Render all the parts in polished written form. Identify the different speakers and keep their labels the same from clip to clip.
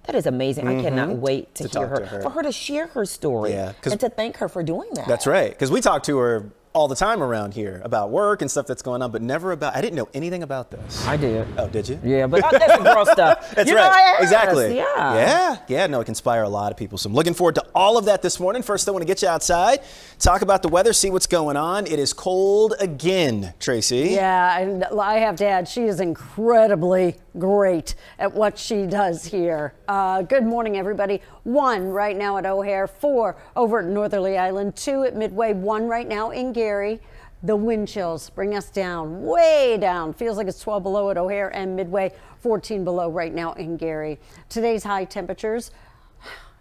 Speaker 1: That is amazing. I cannot wait to hear
Speaker 2: her,
Speaker 1: for her to share her story, and to thank her for doing that.
Speaker 2: That's right, because we talk to her all the time around here about work and stuff that's going on, but never about, I didn't know anything about this.
Speaker 1: I did.
Speaker 2: Oh, did you?
Speaker 1: Yeah, but that's the girl stuff.
Speaker 2: That's right. Exactly. Yeah, no, it can inspire a lot of people. So I'm looking forward to all of that this morning. First, I want to get you outside, talk about the weather, see what's going on. It is cold again, Tracy.
Speaker 3: Yeah, and I have to add, she is incredibly great at what she does here. Good morning, everybody. 1 right now at O'Hare, 4 over at Northerly Island, 2 at Midway, 1 right now in Gary. The wind chills bring us down, way down. Feels like it's 12 below at O'Hare and Midway, 14 below right now in Gary. Today's high temperatures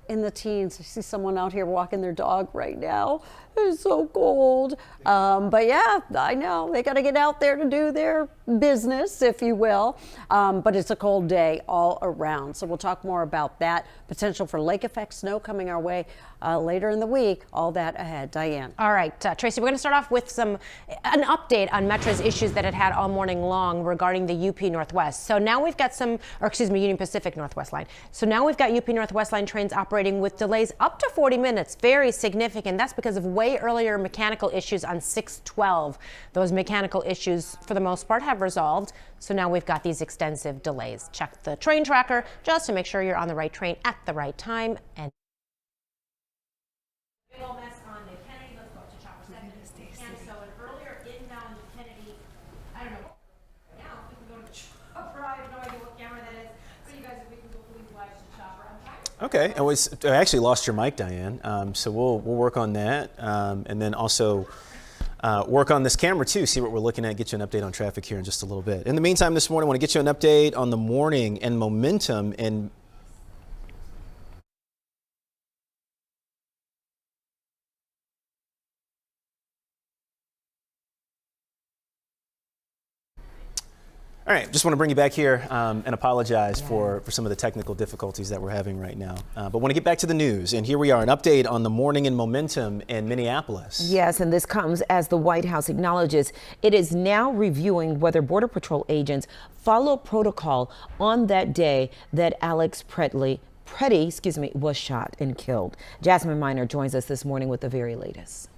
Speaker 3: in the teens. I see someone out here walking their dog right now. It's so cold. But yeah, I know they got to get out there to do their business, if you will. But it's a cold day all around. So we'll talk more about that. Potential for lake effect snow coming our way later in the week. All that ahead. Diane.
Speaker 4: All right, Tracy, we're going to start off with an update on Metra's issues that it had all morning long regarding the UP Northwest. So now we've got Union Pacific Northwest line. So now we've got UP Northwest line trains operating with delays up to 40 minutes. Very significant. That's because of way earlier mechanical issues on 612. Those mechanical issues, for the most part, have resolved. So now we've got these extensive delays. Check the train tracker just to make sure you're on the right train at the right time. And big old mess on the Kennedy. Let's go up to Chopper 7. And so an earlier inbound Kennedy, I don't know. Now, if we can go to Chopper, I have no idea what camera that is. So you guys, if we can go please watch the Chopper.
Speaker 2: Okay, I actually lost your mic, Diane. So we'll work on that, and then also work on this camera too. See what we're looking at. Get you an update on traffic here in just a little bit. In the meantime, this morning, I want to get you an update on the morning and momentum in. All right, just want to bring you back here and apologize for some of the technical difficulties that we're having right now. But want to get back to the news. And here we are, an update on the morning and momentum in Minneapolis.
Speaker 1: Yes, and this comes as the White House acknowledges it is now reviewing whether Border Patrol agents follow protocol on that day that Alex Preddy was shot and killed. Jasmine Miner joins us this morning with the very latest.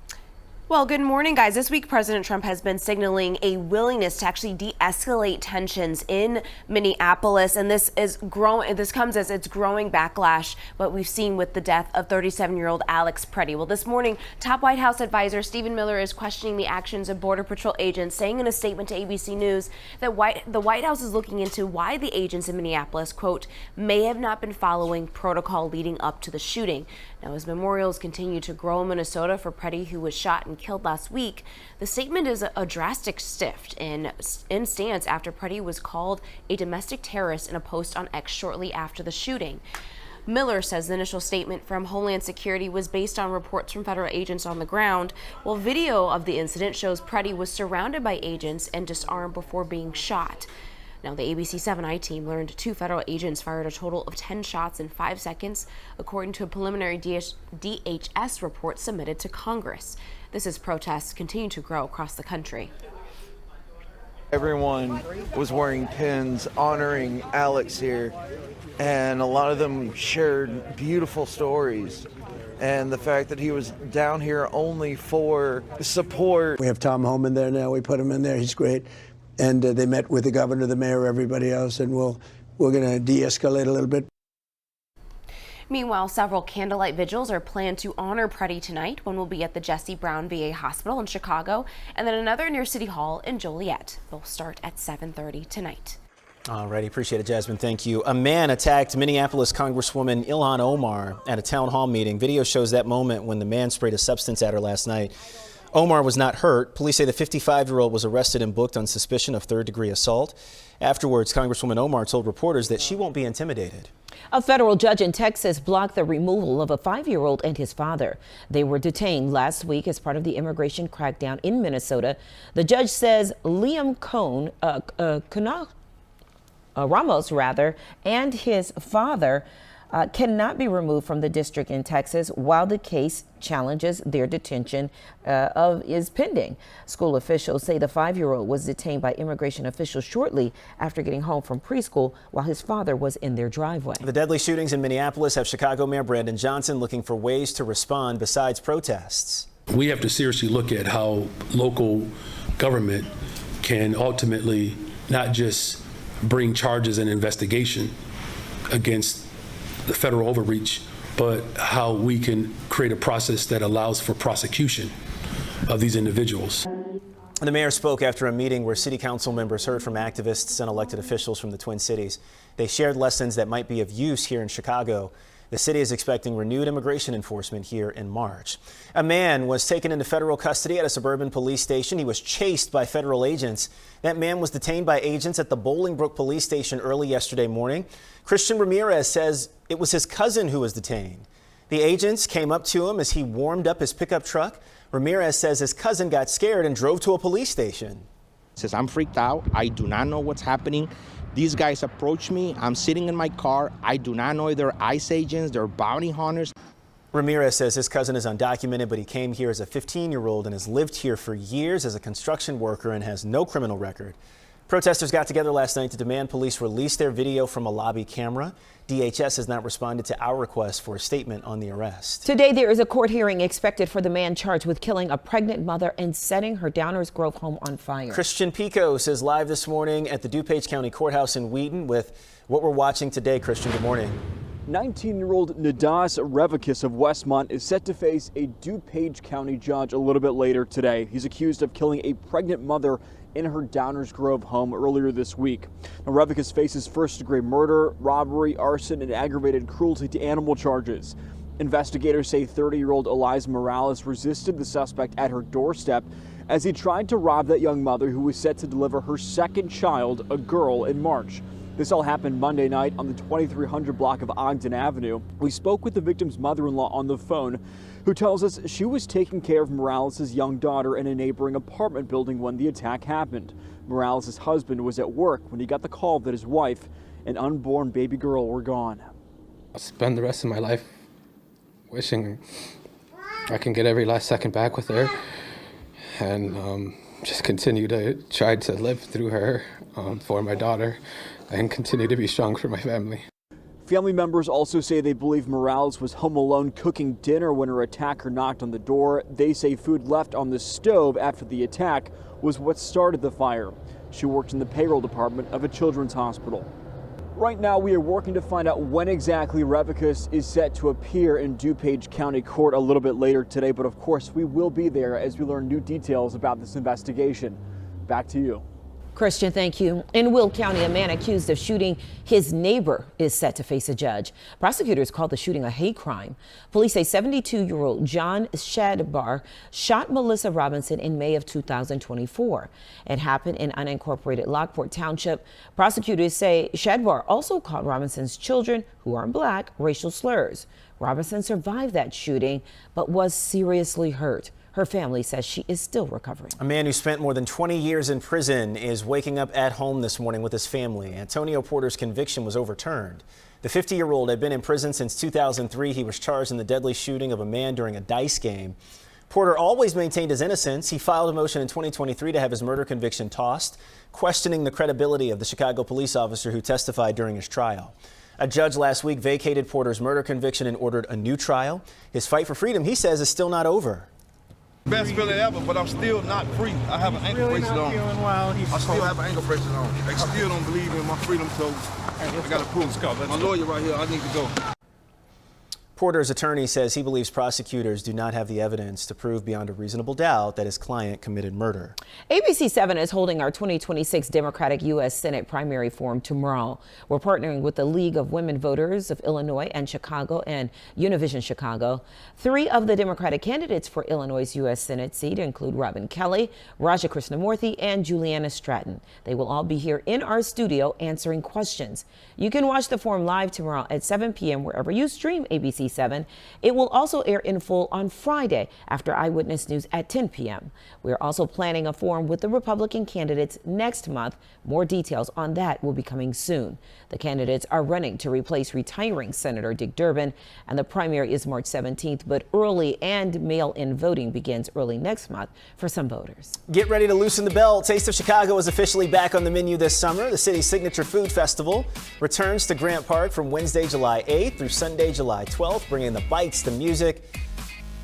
Speaker 5: Well, good morning, guys. This week, President Trump has been signaling a willingness to actually de-escalate tensions in Minneapolis, and this comes as it's growing backlash what we've seen with the death of 37-year-old Alex Preddy. Well, this morning, top White House advisor Stephen Miller is questioning the actions of Border Patrol agents, saying in a statement to ABC News that the White House is looking into why the agents in Minneapolis, quote, may have not been following protocol leading up to the shooting. Now, as memorials continue to grow in Minnesota for Preddy, who was shot and killed last week, the statement is a drastic shift in stance after Preddy was called a domestic terrorist in a post on X shortly after the shooting. Miller says the initial statement from Homeland Security was based on reports from federal agents on the ground, while video of the incident shows Preddy was surrounded by agents and disarmed before being shot. Now, the ABC7 team learned 2 federal agents fired a total of 10 shots in 5 seconds, according to a preliminary DHS report submitted to Congress. This as protests continue to grow across the country.
Speaker 6: Everyone was wearing pins honoring Alex here, and a lot of them shared beautiful stories. And the fact that he was down here only for support.
Speaker 7: We have Tom Homan there now. We put him in there. He's great. And they met with the governor, the mayor, everybody else, and we're going to de-escalate a little bit.
Speaker 5: Meanwhile, several candlelight vigils are planned to honor Preddy tonight. One will be at the Jesse Brown VA Hospital in Chicago, and then another near City Hall in Joliet. They'll start at 7:30 tonight.
Speaker 2: All righty, appreciate it, Jasmine. Thank you. A man attacked Minneapolis Congresswoman Ilhan Omar at a town hall meeting. Video shows that moment when the man sprayed a substance at her last night. Omar was not hurt. Police say the 55-year-old was arrested and booked on suspicion of third-degree assault. Afterwards, Congresswoman Omar told reporters that she won't be intimidated.
Speaker 1: A federal judge in Texas blocked the removal of a 5-year-old and his father. They were detained last week as part of the immigration crackdown in Minnesota. The judge says Liam Ramos, and his father cannot be removed from the district in Texas while the case challenges their detention is pending. School officials say the 5-year-old was detained by immigration officials shortly after getting home from preschool while his father was in their driveway.
Speaker 2: The deadly shootings in Minneapolis have Chicago Mayor Brandon Johnson looking for ways to respond besides protests.
Speaker 8: We have to seriously look at how local government can ultimately not just bring charges and investigation against the federal overreach, but how we can create a process that allows for prosecution of these individuals.
Speaker 2: The mayor spoke after a meeting where city council members heard from activists and elected officials from the Twin Cities. They shared lessons that might be of use here in Chicago. The city is expecting renewed immigration enforcement here in March. A man was taken into federal custody at a suburban police station. He was chased by federal agents. That man was detained by agents at the Bolingbrook police station early yesterday morning. Christian Ramirez says it was his cousin who was detained. The agents came up to him as he warmed up his pickup truck. Ramirez says his cousin got scared and drove to a police station.
Speaker 9: He says, I'm freaked out. I do not know what's happening. These guys approach me. I'm sitting in my car. I do not know if they're ICE agents, they're bounty hunters.
Speaker 2: Ramirez says his cousin is undocumented, but he came here as a 15-year-old and has lived here for years as a construction worker and has no criminal record. Protesters got together last night to demand police release their video from a lobby camera. DHS has not responded to our request for a statement on the arrest.
Speaker 1: Today, there is a court hearing expected for the man charged with killing a pregnant mother and setting her Downers Grove home on fire.
Speaker 2: Christian Picos is live this morning at the DuPage County Courthouse in Wheaton with what we're watching today. Christian, good morning.
Speaker 10: 19-year-old Nadas Revicus of Westmont is set to face a DuPage County judge a little bit later today. He's accused of killing a pregnant mother in her Downers Grove home earlier this week. Now, Revicus faces first-degree murder, robbery, arson, and aggravated cruelty to animal charges. Investigators say 30-year-old Eliza Morales resisted the suspect at her doorstep as he tried to rob that young mother who was set to deliver her second child, a girl, in March. This all happened Monday night on the 2300 block of Ogden Avenue. We spoke with the victim's mother-in-law on the phone, who tells us she was taking care of Morales' young daughter in a neighboring apartment building when the attack happened. Morales' husband was at work when he got the call that his wife and unborn baby girl were gone.
Speaker 11: I'll spend the rest of my life wishing I can get every last second back with her and just continue to try to live through her for my daughter and continue to be strong for my family.
Speaker 10: Family members also say they believe Morales was home alone cooking dinner when her attacker knocked on the door. They say food left on the stove after the attack was what started the fire. She worked in the payroll department of a children's hospital. Right now, we are working to find out when exactly Revicus is set to appear in DuPage County Court a little bit later today, but of course we will be there as we learn new details about this investigation. Back to you.
Speaker 1: Christian, thank you. In Will County, a man accused of shooting his neighbor is set to face a judge. Prosecutors call the shooting a hate crime. Police say 72-year-old John Shadbar shot Melissa Robinson in May of 2024. It happened in unincorporated Lockport Township. Prosecutors say Shadbar also called Robinson's children, who are black, racial slurs. Robinson survived that shooting, but was seriously hurt. Her family says she is still recovering.
Speaker 2: A man who spent more than 20 years in prison is waking up at home this morning with his family. Antonio Porter's conviction was overturned. The 50-year-old had been in prison since 2003. He was charged in the deadly shooting of a man during a dice game. Porter always maintained his innocence. He filed a motion in 2023 to have his murder conviction tossed, questioning the credibility of the Chicago police officer who testified during his trial. A judge last week vacated Porter's murder conviction and ordered a new trial. His fight for freedom, he says, is still not over.
Speaker 12: Best feeling ever, but I'm still not free. I have an ankle bracelet on. I still have an ankle bracelet on. They still don't believe in my freedom, so I got to prove. My lawyer right here, I need to go.
Speaker 2: Porter's attorney says he believes prosecutors do not have the evidence to prove beyond a reasonable doubt that his client committed murder.
Speaker 1: ABC7 is holding our 2026 Democratic U.S. Senate primary forum tomorrow. We're partnering with the League of Women Voters of Illinois and Chicago and Univision Chicago. 3 of the Democratic candidates for Illinois' U.S. Senate seat include Robin Kelly, Raja Krishnamurthy, and Juliana Stratton. They will all be here in our studio answering questions. You can watch the forum live tomorrow at 7 p.m. wherever you stream ABC7. ABC7. It will also air in full on Friday after Eyewitness News at 10 p.m. We're also planning a forum with the Republican candidates next month. More details on that will be coming soon. The candidates are running to replace retiring Senator Dick Durbin, and the primary is March 17th, but early and mail-in voting begins early next month for some voters.
Speaker 2: Get ready to loosen the belt. Taste of Chicago is officially back on the menu this summer. The city's signature food festival returns to Grant Park from Wednesday, July 8th through Sunday, July 12th, bringing the bites, the music,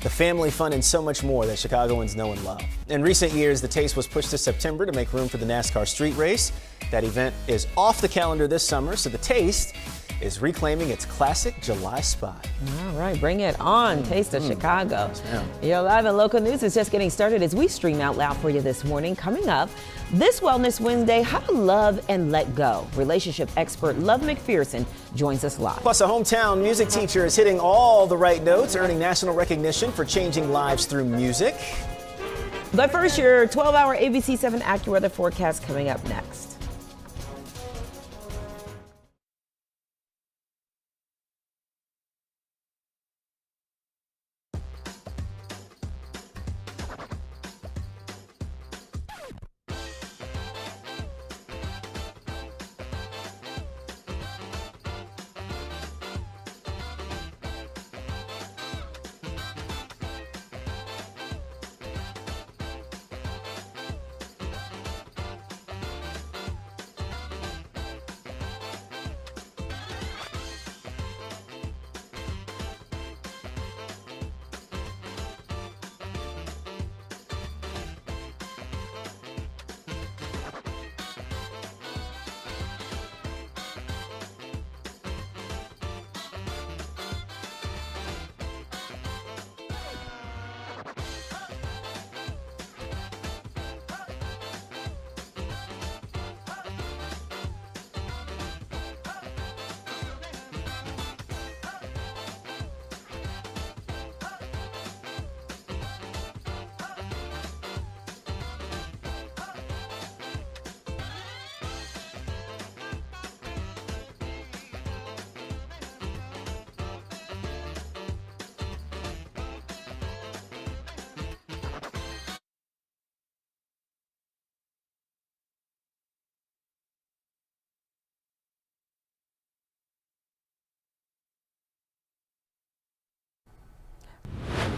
Speaker 2: the family fun, and so much more that Chicagoans know and love. In recent years, the taste was pushed to September to make room for the NASCAR street race. That event is off the calendar this summer, so the taste is reclaiming its classic July spot.
Speaker 1: All right, bring it on. Taste of Chicago.
Speaker 2: Yes,
Speaker 1: Your live and local news is just getting started as we stream out loud for you this morning. Coming up, this Wellness Wednesday, how to love and let go. Relationship expert Love McPherson joins us live.
Speaker 2: Plus, a hometown music teacher is hitting all the right notes, earning national recognition for changing lives through music.
Speaker 1: But first, your 12-hour ABC7 AccuWeather forecast coming up next.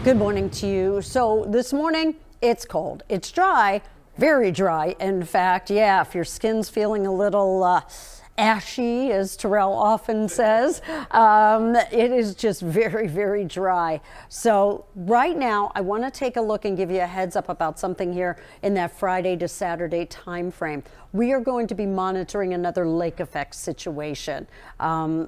Speaker 3: Good morning to you. So this morning, it's cold. It's dry, very dry. In fact, yeah, if your skin's feeling a little ashy, as Terrell often says, it is just very, very dry. So right now, I want to take a look and give you a heads up about something here in that Friday to Saturday time frame. We are going to be monitoring another lake effect situation.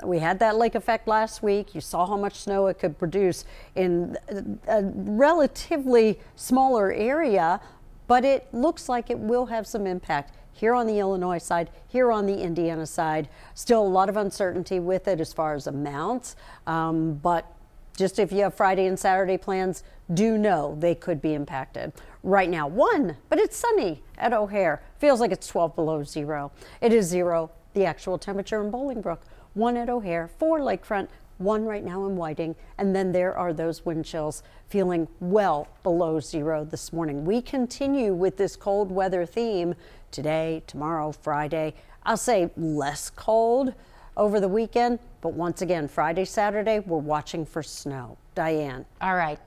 Speaker 3: We had that lake effect last week. You saw how much snow it could produce in a relatively smaller area, but it looks like it will have some impact here on the Illinois side, here on the Indiana side. Still a lot of uncertainty with it as far as amounts, but just if you have Friday and Saturday plans, do know they could be impacted. Right now, but it's sunny at O'Hare. Feels like it's 12 below zero. It is 0, the actual temperature in Bolingbrook. 1 at O'Hare, 4 Lakefront, 1 right now in Whiting, and then there are those wind chills feeling well below 0 this morning. We continue with this cold weather theme today, tomorrow, Friday. I'll say less cold over the weekend, but once again, Friday, Saturday, we're watching for snow. Diane.
Speaker 4: All right.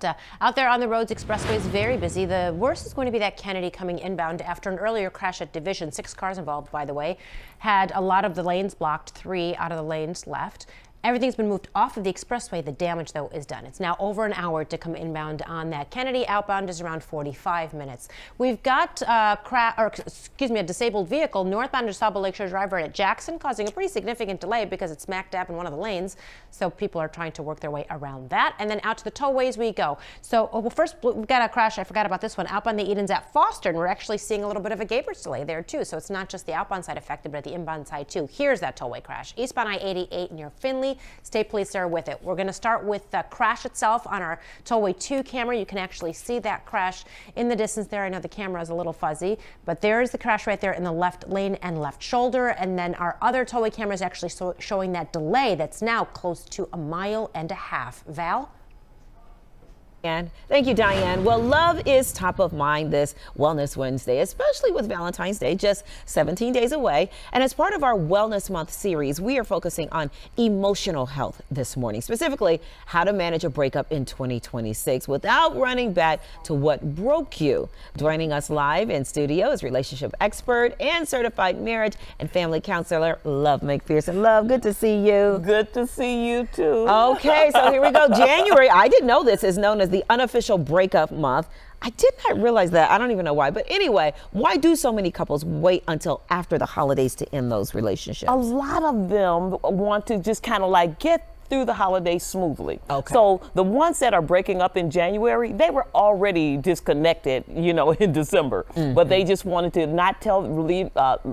Speaker 4: Out there on the roads, expressways very busy. The worst is going to be that Kennedy coming inbound after an earlier crash at Division. 6 cars involved, by the way. Had a lot of the lanes blocked, 3 out of the lanes left. Everything's been moved off of the expressway. The damage, though, is done. It's now over an hour to come inbound on that. Kennedy outbound is around 45 minutes. We've got a disabled vehicle northbound to Sauble Lakeshore Drive right at Jackson, causing a pretty significant delay because it's smack dab in one of the lanes. So people are trying to work their way around that. And then out to the tollways we go. So well, first we've got a crash. I forgot about this one. Outbound the Edens at Foster, and we're actually seeing a little bit of a Gabers delay there too. So it's not just the outbound side affected, but the inbound side too. Here's that tollway crash. Eastbound I-88 near Finley. family. State police are with it. We're going to start with the crash itself on our Tollway 2 camera. You can actually see that crash in the distance there. I know the camera is a little fuzzy, but there's the crash right there in the left lane and left shoulder. And then our other Tollway camera is actually showing that delay that's now close to 1.5 miles. Val?
Speaker 1: Thank you, Diane. Well, love is top of mind this Wellness Wednesday, especially with Valentine's Day just 17 days away. And as part of our Wellness Month series, we are focusing on emotional health this morning, specifically how to manage a breakup in 2026 without running back to what broke you. Joining us live in studio is relationship expert and certified marriage and family counselor, Love McPherson. Love, good to see you.
Speaker 13: Good to see you too.
Speaker 1: Okay, so here we go. January, I didn't know this, is known as the unofficial breakup month. I did not realize that. I don't even know why. But anyway, why do so many couples wait until after the holidays to end those relationships?
Speaker 13: A lot of them want to just kind of like get through the holidays smoothly.
Speaker 1: Okay.
Speaker 13: So the ones that are breaking up in January, they were already disconnected, in December, but they just wanted to not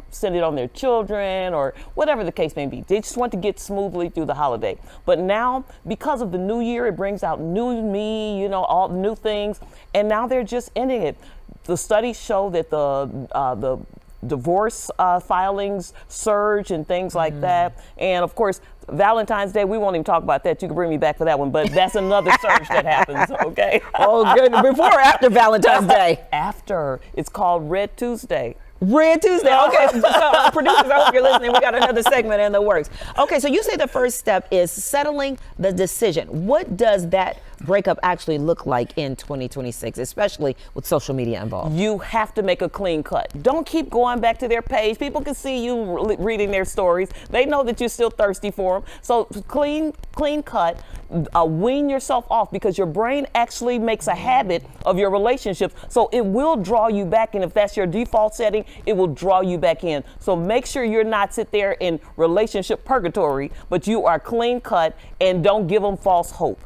Speaker 13: send it on their children or whatever the case may be. They just want to get smoothly through the holiday. But now, because of the new year, it brings out new me, all new things, and now they're just ending it. The studies show that the divorce filings surge and things like that. And of course, Valentine's Day, we won't even talk about that. You can bring me back for that one, but that's another surge that happens, okay?
Speaker 1: Oh, good. Before or after Valentine's Day?
Speaker 13: After. It's called Red Tuesday.
Speaker 1: Red Tuesday. Okay, so producers, I hope you're listening. We got another segment in the works. Okay, so you say the first step is settling the decision. What does that breakup actually look like in 2026, especially with social media involved?
Speaker 13: You have to make a clean cut. Don't keep going back to their page. People can see you reading their stories. They know that you're still thirsty for them. So clean cut. Wean yourself off, because your brain actually makes a habit of your relationships. So it will draw you back in. If that's your default setting, it will draw you back in. So make sure you're not sit there in relationship purgatory, but you are clean cut, and don't give them false hope.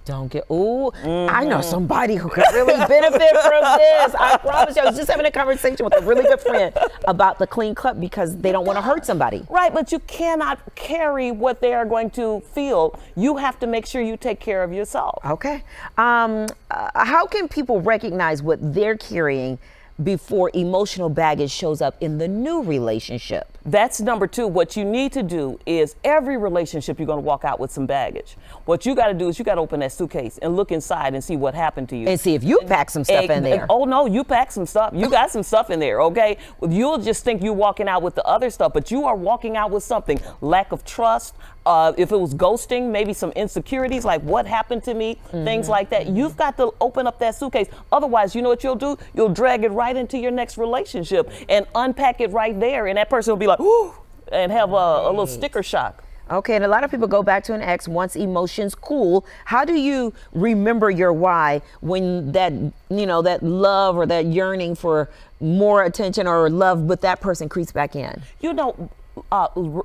Speaker 1: Don't get, I know somebody who could really benefit from this. I promise you. I was just having a conversation with a really good friend about the clean cut, because they don't want to hurt somebody.
Speaker 13: Right, but you cannot carry what they are going to feel. You have to make sure you take care of yourself.
Speaker 1: Okay. How can people recognize what they're carrying before emotional baggage shows up in the new relationship?
Speaker 13: That's number two. What you need to do is, every relationship you're going to walk out with some baggage. What you got to do is you got to open that suitcase and look inside and see what happened to you.
Speaker 1: And see if you pack some stuff in there.
Speaker 13: Oh no, you pack some stuff. You got some stuff in there, okay? You'll just think you're walking out with the other stuff, but you are walking out with something. Lack of trust. If it was ghosting, maybe some insecurities, like what happened to me, things like that. You've got to open up that suitcase. Otherwise, you know what you'll do? You'll drag it right into your next relationship and unpack it right there. And that person will be like, ooh, and have a little sticker shock.
Speaker 1: Okay, and a lot of people go back to an ex once emotions cool. How do you remember your why when that, that love or that yearning for more attention or love with that person creeps back in?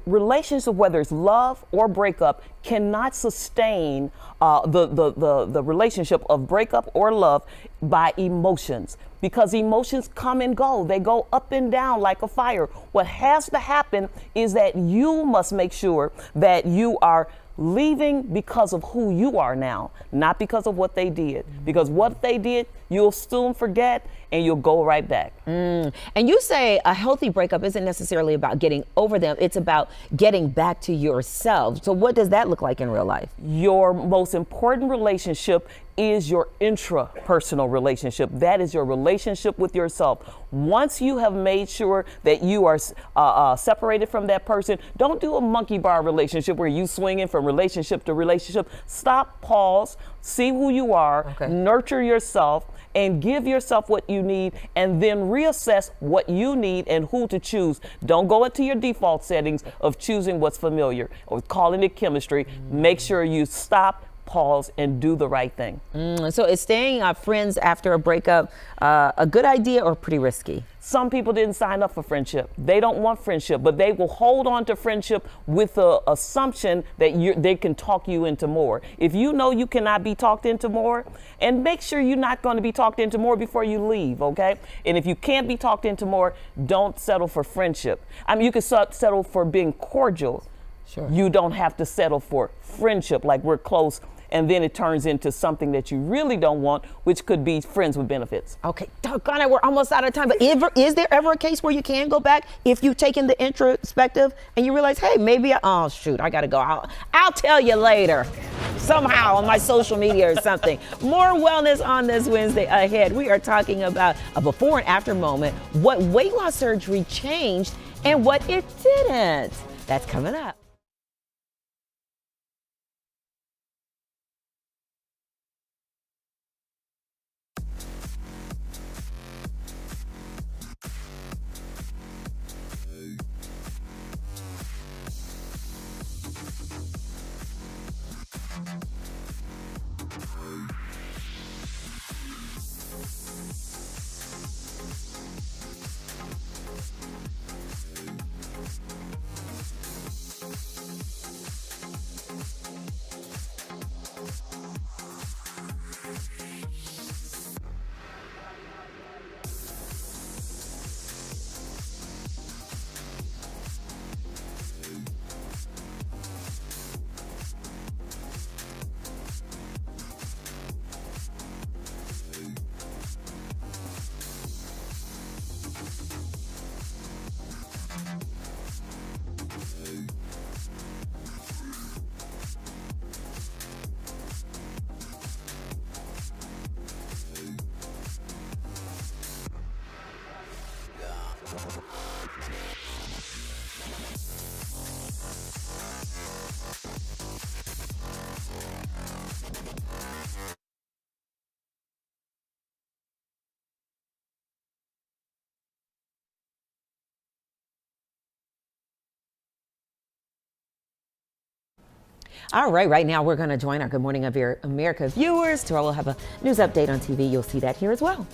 Speaker 13: Relationship, whether it's love or breakup, cannot sustain the relationship of breakup or love by emotions, because emotions come and go. They go up and down like a fire. What has to happen is that you must make sure that you are leaving because of who you are now, not because of what they did. Because what they did, you'll soon forget and you'll go right back.
Speaker 1: And you say a healthy breakup isn't necessarily about getting over them, it's about getting back to yourself. So what does that look like in real life?
Speaker 13: Your most important relationship is your intrapersonal relationship. That is your relationship with yourself. Once you have made sure that you are separated from that person, don't do a monkey bar relationship where you swinging from relationship to relationship. Stop, pause, see who you are, nurture yourself, and give yourself what you need, and then reassess what you need and who to choose. Don't go into your default settings of choosing what's familiar or calling it chemistry. Make sure you stop, pause, and do the right thing.
Speaker 1: So is staying friends after a breakup a good idea or pretty risky?
Speaker 13: Some people didn't sign up for friendship. They don't want friendship, but they will hold on to friendship with the assumption that they can talk you into more. If you know you cannot be talked into more, and make sure you're not going to be talked into more before you leave, okay? And if you can't be talked into more, don't settle for friendship. I mean, you can settle for being cordial. Sure. You don't have to settle for friendship, like we're close, and then it turns into something that you really don't want, which could be friends with benefits.
Speaker 1: Okay, doggone it, we're almost out of time. But is there ever a case where you can go back if you've taken the introspective and you realize, hey, maybe, oh shoot, I gotta go. I'll tell you later, somehow on my social media or something. More wellness on this Wednesday ahead. We are talking about a before and after moment, what weight loss surgery changed and what it didn't. That's coming up. All right, right now we're going to join our Good Morning America viewers. Terrell will have a news update on TV. You'll see that here as well.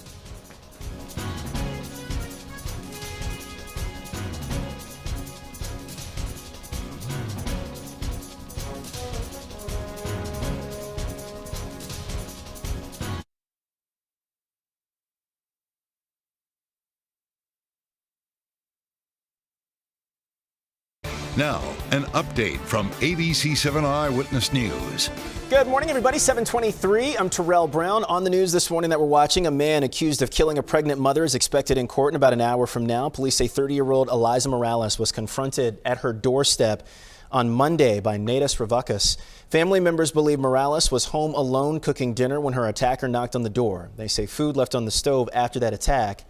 Speaker 14: Now, an update from ABC7 Eyewitness News.
Speaker 2: Good morning, everybody. 7:23. I'm Terrell Brown. On the news this morning that we're watching, a man accused of killing a pregnant mother is expected in court in about an hour from now. Police say 30-year-old Eliza Morales was confronted at her doorstep on Monday by Nadas Ravakas. Family members believe Morales was home alone cooking dinner when her attacker knocked on the door. They say food left on the stove after that attack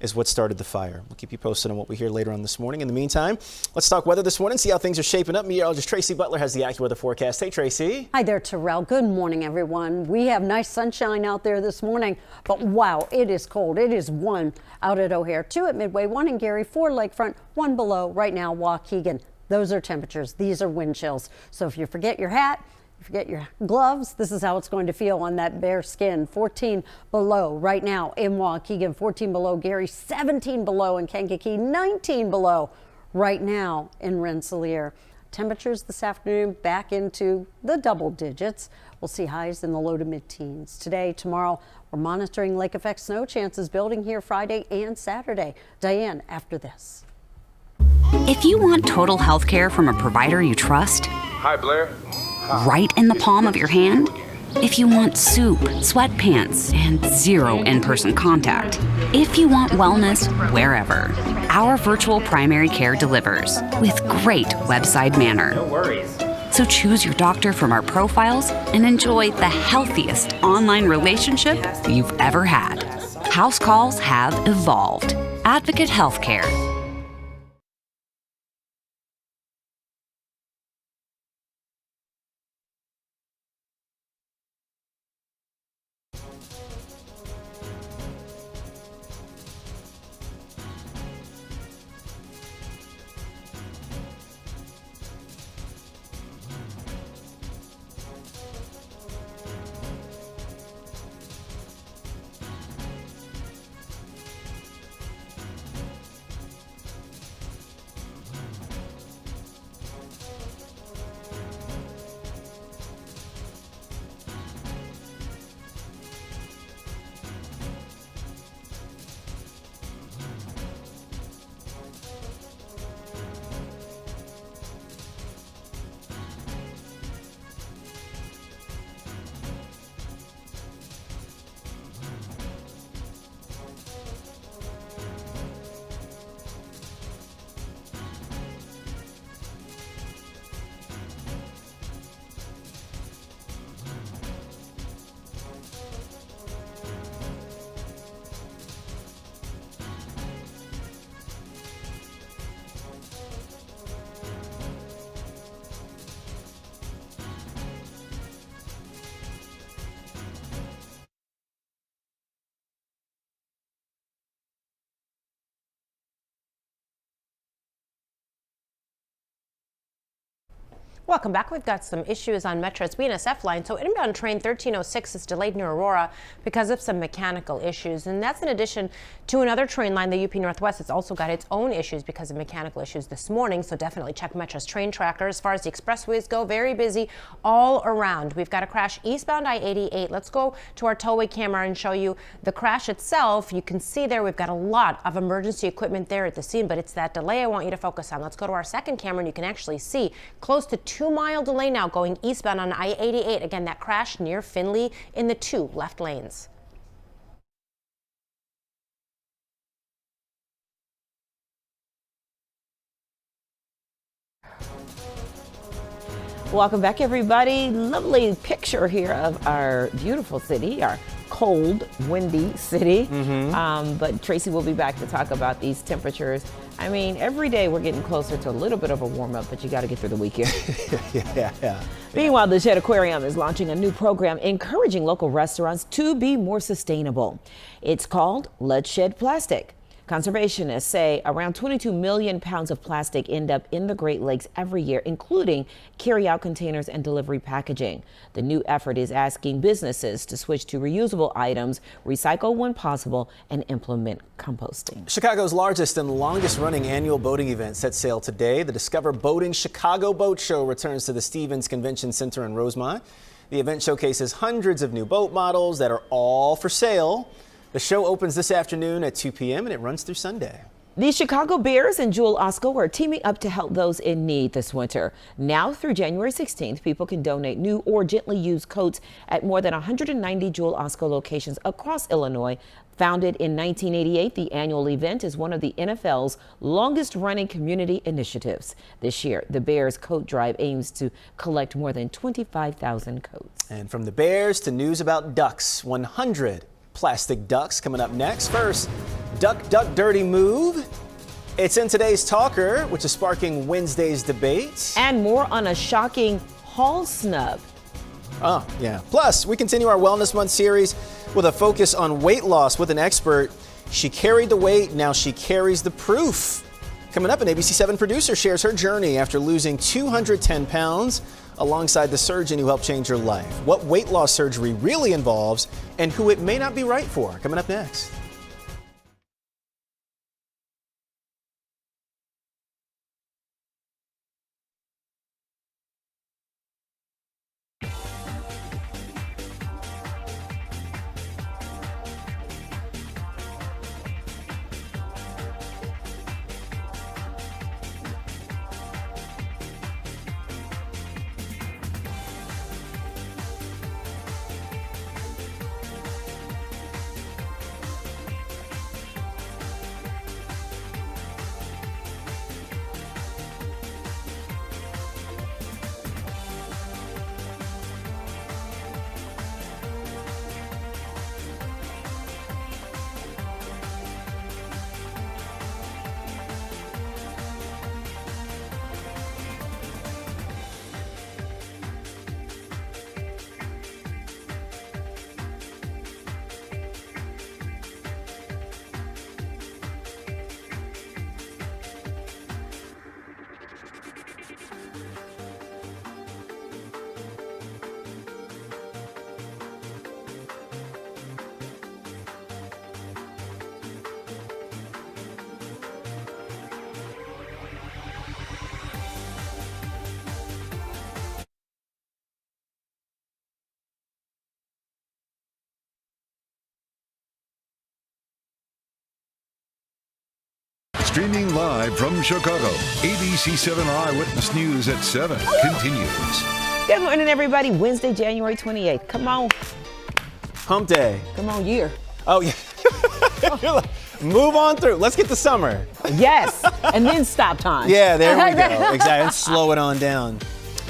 Speaker 2: is what started the fire. We'll keep you posted on what we hear later on this morning. In the meantime, let's talk weather this morning, see how things are shaping up. Meteorologist Tracy Butler has the AccuWeather forecast. Hey, Tracy.
Speaker 3: Hi there, Terrell. Good morning, everyone. We have nice sunshine out there this morning, but wow, it is cold. It is 1 out at O'Hare, 2 at Midway, 1 in Gary, 4 Lakefront, 1 below right now, Waukegan. Those are temperatures. These are wind chills. So if you forget your hat, you forget your gloves, this is how it's going to feel on that bare skin. 14 below right now in Waukegan, 14 below Gary, 17 below in Kankakee, 19 below right now in Rensselaer. Temperatures this afternoon back into the double digits. We'll see highs in the low to mid-teens. Today, tomorrow, we're monitoring lake effect snow chances building here Friday and Saturday. Diane, after this.
Speaker 15: If you want total health care from a provider you trust,
Speaker 16: hi, Blair.
Speaker 15: Right in the palm of your hand? If you want soup, sweatpants, and zero in-person contact. If you want wellness wherever. Our virtual primary care delivers with great website manner.
Speaker 16: No worries.
Speaker 15: So choose your doctor from our profiles and enjoy the healthiest online relationship you've ever had. House calls have evolved. Advocate Healthcare.
Speaker 4: Welcome back. We've got some issues on Metro's BNSF line. So inbound train 1306 is delayed near Aurora because of some mechanical issues. And that's in addition to another train line, the UP Northwest. It's also got its own issues because of mechanical issues this morning. So definitely check Metro's train tracker. As far as the expressways go, very busy all around. We've got a crash eastbound I-88. Let's go to our tollway camera and show you the crash itself. You can see there we've got a lot of emergency equipment there at the scene, but it's that delay I want you to focus on. Let's go to our second camera and you can actually see close to 2-mile delay now going eastbound on I-88. Again, that crash near Findlay in the 2 left lanes.
Speaker 1: Welcome back, everybody. Lovely picture here of our beautiful city, our cold, windy city. But Tracy will be back to talk about these temperatures. I mean, every day we're getting closer to a little bit of a warm up, but you got to get through the weekend.
Speaker 2: Yeah.
Speaker 1: Meanwhile, the Shed Aquarium is launching a new program encouraging local restaurants to be more sustainable. It's called Let's Shed Plastic. Conservationists say around 22 million pounds of plastic end up in the Great Lakes every year, including carry-out containers and delivery packaging. The new effort is asking businesses to switch to reusable items, recycle when possible, and implement composting.
Speaker 2: Chicago's largest and longest-running annual boating event sets sail today. The Discover Boating Chicago Boat Show returns to the Stevens Convention Center in Rosemont. The event showcases hundreds of new boat models that are all for sale. The show opens this afternoon at 2 p.m. and it runs through Sunday.
Speaker 1: The Chicago Bears and Jewel Osco are teaming up to help those in need this winter. Now through January 16th, people can donate new or gently used coats at more than 190 Jewel Osco locations across Illinois. Founded in 1988, the annual event is one of the NFL's longest-running community initiatives. This year, the Bears Coat Drive aims to collect more than 25,000 coats.
Speaker 2: And from the Bears to news about ducks, 100 plastic ducks coming up next. First, Duck, Duck, Dirty Move. It's in today's Talker, which is sparking Wednesday's debate.
Speaker 1: And more on a shocking hall snub.
Speaker 2: Oh, yeah. Plus, we continue our Wellness Month series with a focus on weight loss with an expert. She carried the weight, now she carries the proof. Coming up, an ABC7 producer shares her journey after losing 210 pounds alongside the surgeon who helped change her life. What weight loss surgery really involves and who it may not be right for. Coming up next.
Speaker 14: Streaming live from Chicago, ABC7 Eyewitness News at 7 continues.
Speaker 1: Good morning, everybody. Wednesday, January 28th. Come on.
Speaker 2: Hump day.
Speaker 1: Come on, year.
Speaker 2: Oh, yeah. Move on through. Let's get to summer.
Speaker 1: Yes. And then stop time.
Speaker 2: Yeah, there we go. Exactly. And slow it on down.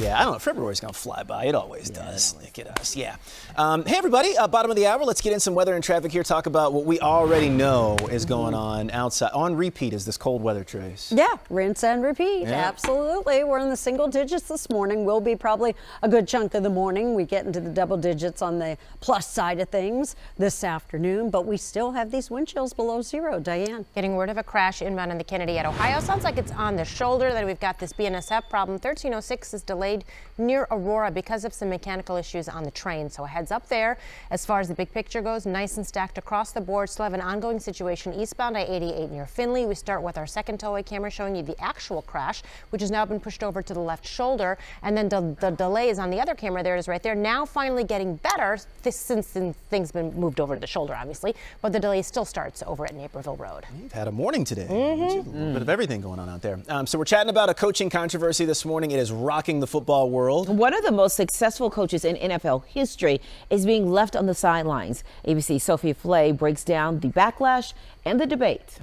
Speaker 2: Yeah, I don't know. February's going to fly by. It always does. Look at us. Yeah. Hey, everybody. Bottom of the hour. Let's get in some weather and traffic here. Talk about what we already know is going on outside. On repeat is this cold weather, Trace.
Speaker 3: Yeah, rinse and repeat.
Speaker 2: Yeah.
Speaker 3: Absolutely. We're in the single digits this morning. Will be probably a good chunk of the morning. We get into the double digits on the plus side of things this afternoon, but we still have these wind chills below zero. Diane.
Speaker 4: Getting word of a crash inbound on the Kennedy at Ohio. Sounds like it's on the shoulder. Then we've got this BNSF problem. 1306 is delayed delayed near Aurora because of some mechanical issues on the train. So a heads up there. As far as the big picture goes, nice and stacked across the board. Still have an ongoing situation eastbound I-88 near Findlay. We start with our second tow-away camera showing you the actual crash, which has now been pushed over to the left shoulder. And then the delay is on the other camera. There it is right there. Now finally getting better since things been moved over to the shoulder, obviously. But the delay still starts over at Naperville Road.
Speaker 2: You've had a morning today. A little bit of everything going on out there. So we're chatting about a coaching controversy this morning. It is rocking the football world.
Speaker 1: One of the most successful coaches in NFL history is being left on the sidelines. ABC's Sophie Flay breaks down the backlash and the debate.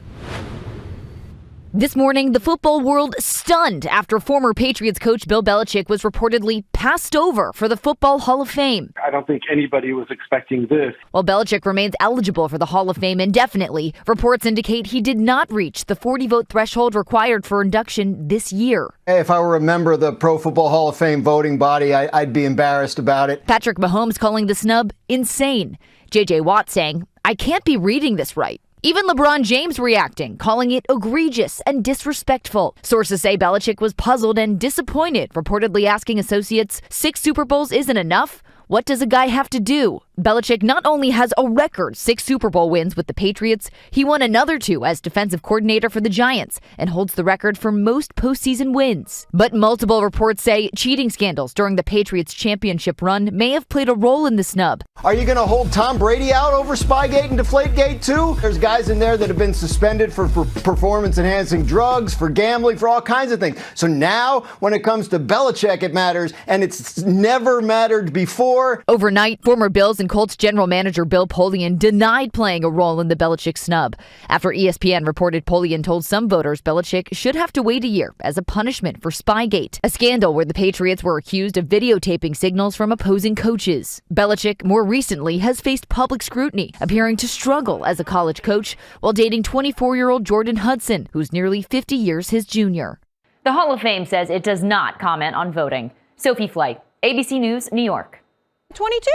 Speaker 16: This morning, the football world stunned after former Patriots coach Bill Belichick was reportedly passed over for the Football Hall of Fame.
Speaker 17: I don't think anybody was expecting this.
Speaker 16: While Belichick remains eligible for the Hall of Fame indefinitely, reports indicate he did not reach the 40-vote threshold required for induction this year.
Speaker 18: If I were a member of the Pro Football Hall of Fame voting body, I'd be embarrassed about it.
Speaker 16: Patrick Mahomes calling the snub insane. J.J. Watt saying, "I can't be reading this right." Even LeBron James reacting, calling it egregious and disrespectful. Sources say Belichick was puzzled and disappointed, reportedly asking associates, 6 Super Bowls isn't enough? What does a guy have to do? Belichick not only has a record 6 Super Bowl wins with the Patriots, he won another 2 as defensive coordinator for the Giants and holds the record for most postseason wins. But multiple reports say cheating scandals during the Patriots championship run may have played a role in the snub.
Speaker 18: Are you going to hold Tom Brady out over Spygate and Deflategate too? There's guys in there that have been suspended for performance-enhancing drugs, for gambling, for all kinds of things. So now, when it comes to Belichick, it matters, and it's never mattered before.
Speaker 16: Overnight, former Bills and Colts general manager Bill Polian denied playing a role in the Belichick snub. After ESPN reported Polian told some voters Belichick should have to wait a year as a punishment for Spygate, a scandal where the Patriots were accused of videotaping signals from opposing coaches. Belichick more recently has faced public scrutiny, appearing to struggle as a college coach while dating 24-year-old Jordan Hudson, who's nearly 50 years his junior.
Speaker 19: The Hall of Fame says it does not comment on voting. Sophie Flay, ABC News, New York.
Speaker 3: 22.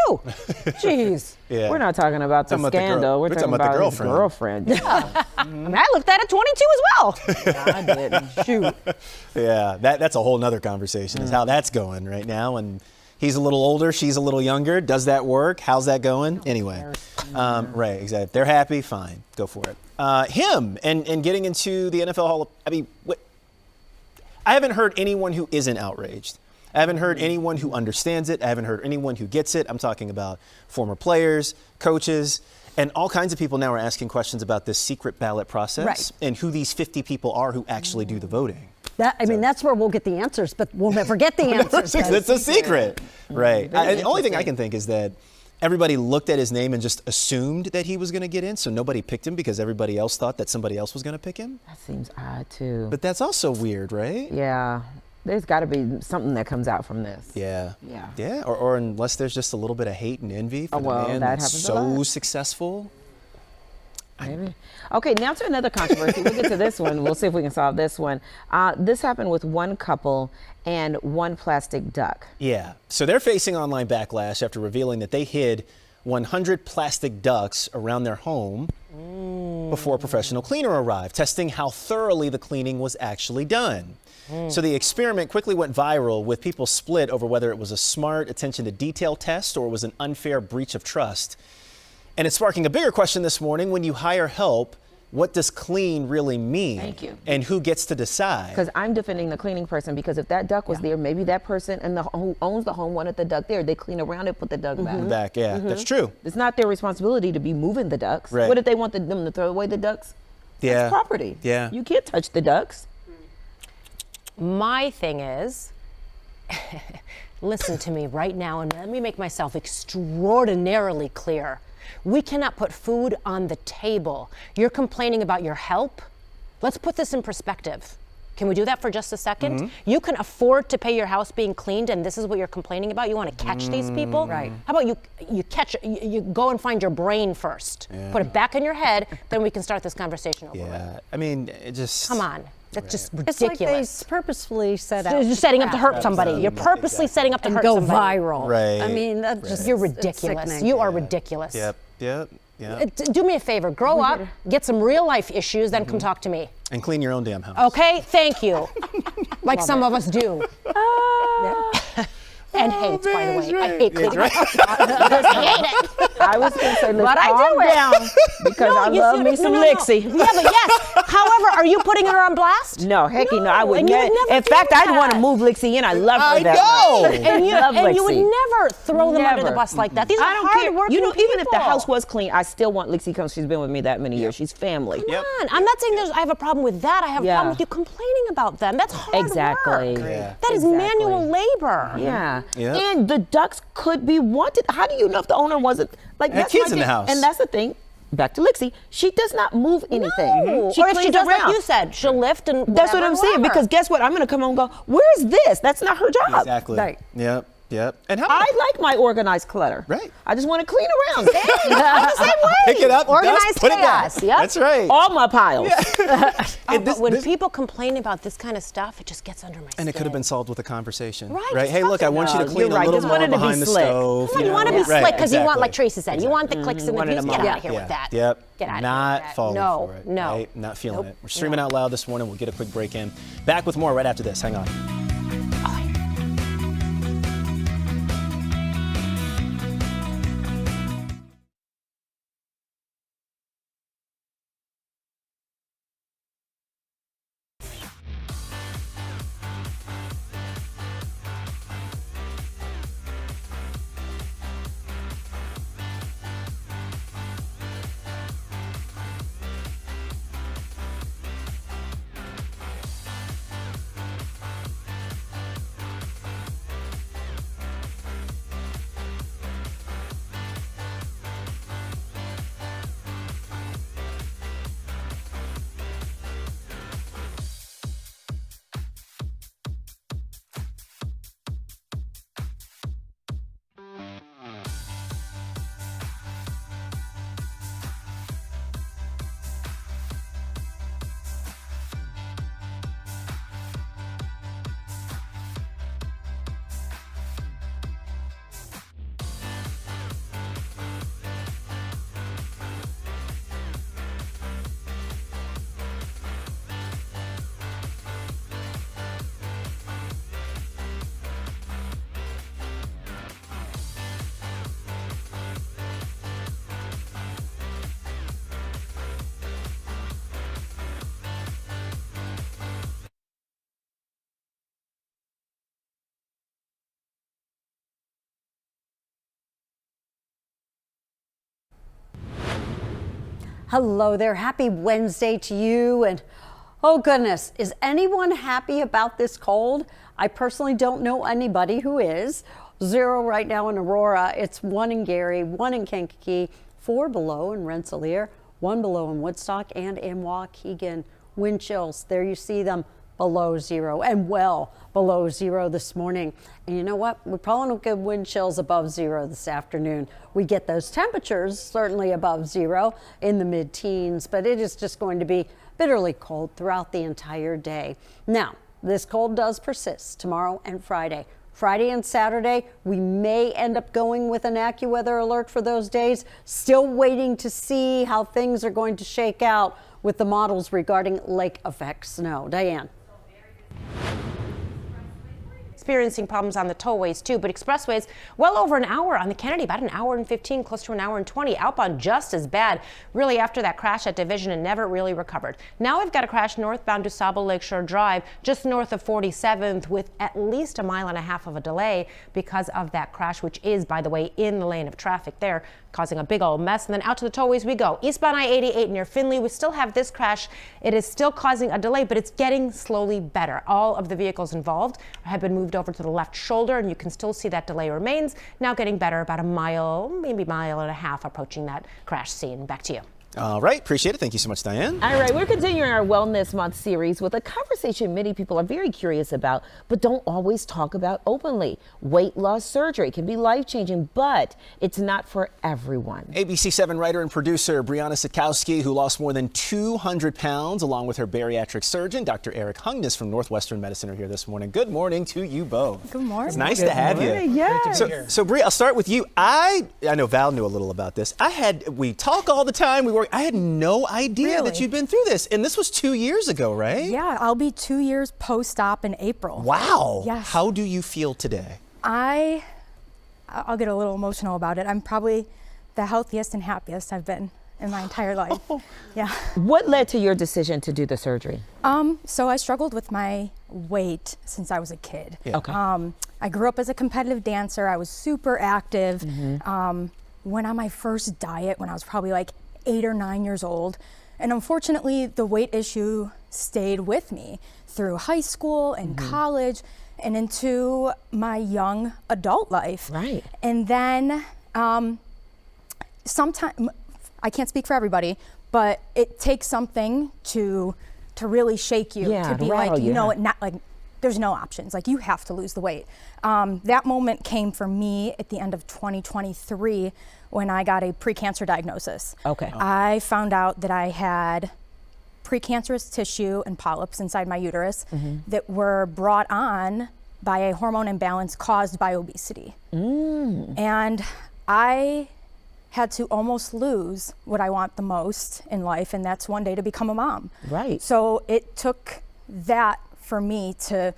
Speaker 3: Jeez.
Speaker 2: Yeah.
Speaker 1: We're not talking about the scandal. We're talking about
Speaker 2: the
Speaker 1: his girlfriend.
Speaker 3: Yeah. I mean, I looked at it 22 as well.
Speaker 1: Yeah, I didn't. Shoot.
Speaker 2: Yeah, that's a whole nother conversation is how that's going right now. And he's a little older, she's a little younger. Does that work? How's that going? Anyway, right, exactly. They're happy, fine, go for it. Him and getting into the NFL Hall of, I mean, I haven't heard anyone who isn't outraged. I haven't heard anyone who understands it. I haven't heard anyone who gets it. I'm talking about former players, coaches, and all kinds of people now are asking questions about this secret ballot process and who these 50 people are who actually do the voting.
Speaker 3: I mean, that's where we'll get the answers, but we'll never get the answers.
Speaker 2: It's a secret. Right. The only thing I can think is that everybody looked at his name and just assumed that he was going to get in, so nobody picked him because everybody else thought that somebody else was going to pick him.
Speaker 1: That seems odd, too.
Speaker 2: But that's also weird, right?
Speaker 1: Yeah. There's got to be something that comes out from this.
Speaker 2: Yeah.
Speaker 1: Yeah.
Speaker 2: Yeah, or unless there's just a little bit of hate and envy for the man that's so successful.
Speaker 1: Maybe. Okay, now to another controversy. We'll get to this one. We'll see if we can solve this one. This happened with one couple and one plastic duck.
Speaker 2: Yeah. So they're facing online backlash after revealing that they hid 100 plastic ducks around their home before a professional cleaner arrived, testing how thoroughly the cleaning was actually done. So the experiment quickly went viral, with people split over whether it was a smart attention to detail test or it was an unfair breach of trust. And it's sparking a bigger question this morning. When you hire help, what does clean really mean?
Speaker 1: Thank you.
Speaker 2: And who gets to decide?
Speaker 1: Because I'm defending the cleaning person, because if that duck was there, maybe that person and who owns the home wanted the duck there. They clean around it, put the duck back.
Speaker 2: That's true.
Speaker 1: It's not their responsibility to be moving the ducks.
Speaker 2: Right.
Speaker 1: What if they want them to throw away the ducks?
Speaker 2: Yeah.
Speaker 1: That's property.
Speaker 2: Yeah.
Speaker 1: You can't touch the ducks.
Speaker 4: My thing is, listen to me right now and let me make myself extraordinarily clear. We cannot put food on the table. You're complaining about your help? Let's put this in perspective. Can we do that for just a second? You can afford to pay your house being cleaned, and this is what you're complaining about? You want to catch these people? Right. How about you go and find your brain first. Put it back in your head, then we can start this conversation over with.
Speaker 2: I mean, it just...
Speaker 4: Come on. That's just
Speaker 3: It's
Speaker 4: ridiculous.
Speaker 3: like they purposefully set out.
Speaker 4: You're setting up to hurt somebody. You're purposely setting up to hurt
Speaker 3: go
Speaker 4: somebody.
Speaker 3: viral.
Speaker 2: Right.
Speaker 3: I mean, that's just
Speaker 4: You're ridiculous. You are ridiculous.
Speaker 2: Yep.
Speaker 4: Do me a favor. Grow up, get some real life issues, then come talk to me.
Speaker 2: And clean your own damn house.
Speaker 4: Okay? Thank you. Like some of us do. And hates, by the way. I hate cleaning
Speaker 2: right.
Speaker 4: my house. I hate it.
Speaker 1: I was going to say, let's
Speaker 4: But I
Speaker 1: calm
Speaker 4: do it.
Speaker 1: down because I
Speaker 4: you
Speaker 1: love
Speaker 4: should-
Speaker 1: me some
Speaker 4: no.
Speaker 1: Lixie.
Speaker 4: Yeah, but yes. However, are you putting her on blast?
Speaker 1: No, heck no, I would
Speaker 4: and you
Speaker 1: never.
Speaker 4: would never
Speaker 1: In
Speaker 4: do
Speaker 1: fact, I'd
Speaker 4: that.
Speaker 1: want to move Lixie in. I love her
Speaker 2: I
Speaker 1: that
Speaker 2: know.
Speaker 1: much.
Speaker 4: And you,
Speaker 1: Love
Speaker 4: and you would
Speaker 1: Lixie.
Speaker 4: never throw them under the
Speaker 1: Never.
Speaker 4: bus like that. These are
Speaker 1: I don't care.
Speaker 4: hard-working
Speaker 1: You know, even if the
Speaker 4: people.
Speaker 1: house was clean, I still want Lixie because she's been with me that many years. She's family.
Speaker 4: Come on. I'm not saying I have a problem with that. I have a problem with you complaining about them. That's hard
Speaker 1: Exactly.
Speaker 4: work.
Speaker 2: Yeah.
Speaker 4: That is manual labor.
Speaker 1: Yeah.
Speaker 2: Yep.
Speaker 1: And the ducks could be wanted. How do you know if the owner wasn't like
Speaker 2: Had
Speaker 1: that's
Speaker 2: kids
Speaker 1: my
Speaker 2: in the
Speaker 1: thing.
Speaker 2: house.
Speaker 1: And that's the thing. Back to Lixie. She does not move anything.
Speaker 4: No.
Speaker 1: She
Speaker 4: Or if she
Speaker 1: cleans
Speaker 4: does
Speaker 1: around.
Speaker 4: like you said, she'll lift and
Speaker 1: That's what
Speaker 4: whatever,
Speaker 1: I'm saying.
Speaker 4: whatever.
Speaker 1: Because guess what? I'm going to come home and go, where's this? That's not her job.
Speaker 2: Exactly.
Speaker 1: Right.
Speaker 2: Yep. And how
Speaker 1: I like my organized clutter.
Speaker 2: Right.
Speaker 1: I just want to clean around. I'm the same way.
Speaker 2: Pick it up,
Speaker 4: Organized
Speaker 2: dust, put
Speaker 4: chaos.
Speaker 2: it down.
Speaker 4: Yep.
Speaker 2: That's right.
Speaker 1: All my piles.
Speaker 4: But when people complain about this kind of stuff, it just gets under my skin.
Speaker 2: And it could have been solved with a conversation.
Speaker 4: Right,
Speaker 2: Right.
Speaker 4: just
Speaker 2: Hey, look, I want you to
Speaker 1: No,
Speaker 2: clean
Speaker 1: you're
Speaker 2: a
Speaker 1: right.
Speaker 2: little
Speaker 1: Just
Speaker 2: more
Speaker 1: wanted to be
Speaker 2: behind the
Speaker 1: slick.
Speaker 2: stove.
Speaker 4: You want to be
Speaker 2: Right,
Speaker 4: slick because you want,
Speaker 2: exactly.
Speaker 4: like Tracy said, you want the clicks and the views. Get out of here with that.
Speaker 2: Yep.
Speaker 4: Get out of
Speaker 2: Not
Speaker 4: here with that.
Speaker 2: falling
Speaker 4: No,
Speaker 2: for it.
Speaker 4: no.
Speaker 2: Right? Not feeling
Speaker 4: Nope.
Speaker 2: it. We're streaming out loud this morning. We'll get a quick break in. Back with more right after this. Hang on.
Speaker 3: Hello there. Happy Wednesday to you. And oh goodness, is anyone happy about this cold? I personally don't know anybody who is. 0 right now in Aurora. It's 1 in Gary, 1 in Kankakee, 4 below in Rensselaer, 1 below in Woodstock and in Waukegan. Wind chills, there you see them, below 0 and well below 0 this morning. And you know what? We probably don't get wind chills above 0 this afternoon. We get those temperatures certainly above 0 in the mid-teens, but it is just going to be bitterly cold throughout the entire day. Now, this cold does persist tomorrow and Friday. Friday and Saturday, we may end up going with an AccuWeather alert for those days. Still waiting to see how things are going to shake out with the models regarding lake effect snow. Diane.
Speaker 4: Experiencing problems on the tollways too, but expressways well over an hour on the Kennedy, about an hour and 15, close to an hour and 20. Outbound just as bad. Really, after that crash at Division and never really recovered. Now we've got a crash northbound to Sabo Lakeshore Drive, just north of 47th, with at least a mile and a half of a delay because of that crash, which is, by the way, in the lane of traffic there, causing a big old mess. And then out to the tollways we go. Eastbound I-88 near Findlay, we still have this crash. It is still causing a delay, but it's getting slowly better. All of the vehicles involved have been moved over to the left shoulder, and you can still see that delay remains. Now getting better, about a mile, maybe mile and a half approaching that crash scene. Back to you.
Speaker 2: All right, appreciate it. Thank you so much, Diane.
Speaker 1: All right, we're continuing our Wellness Month series with a conversation many people are very curious about, but don't always talk about openly. Weight loss surgery can be life-changing, but it's not for everyone.
Speaker 2: ABC7 writer and producer Brianna Sikowski, who lost more than 200 pounds, along with her bariatric surgeon, Dr. Eric Hungness from Northwestern Medicine, are here this morning. Good morning to you both.
Speaker 20: Good morning.
Speaker 2: It's nice to have you.
Speaker 1: Yeah.
Speaker 2: So Bri, I'll start with you. I know Val knew a little about this. We talk all the time. I had no idea that you'd been through this. And this was 2 years ago, right?
Speaker 20: Yeah, I'll be 2 years post-op in April.
Speaker 2: Wow.
Speaker 20: Yes.
Speaker 2: How do you feel today?
Speaker 20: I'll get a little emotional about it. I'm probably the healthiest and happiest I've been in my entire life. Yeah.
Speaker 1: What led to your decision to do the surgery?
Speaker 20: So I struggled with my weight since I was a kid.
Speaker 1: Yeah. Okay.
Speaker 20: I grew up as a competitive dancer. I was super active. Went on my first diet when I was probably like 8 or 9 years old. And unfortunately, the weight issue stayed with me through high school and college and into my young adult life.
Speaker 1: Right.
Speaker 20: And then sometimes, I can't speak for everybody, but it takes something to really shake you,
Speaker 1: Yeah,
Speaker 20: to be
Speaker 1: to rattle
Speaker 20: like,
Speaker 1: you,
Speaker 20: you know,
Speaker 1: yeah.
Speaker 20: not like there's no options. Like you have to lose the weight. That moment came for me at the end of 2023 when I got a precancer diagnosis.
Speaker 1: Okay.
Speaker 20: I found out that I had precancerous tissue and polyps inside my uterus that were brought on by a hormone imbalance caused by obesity. And I had to almost lose what I want the most in life, and that's one day to become a mom.
Speaker 1: Right.
Speaker 20: So it took that for me to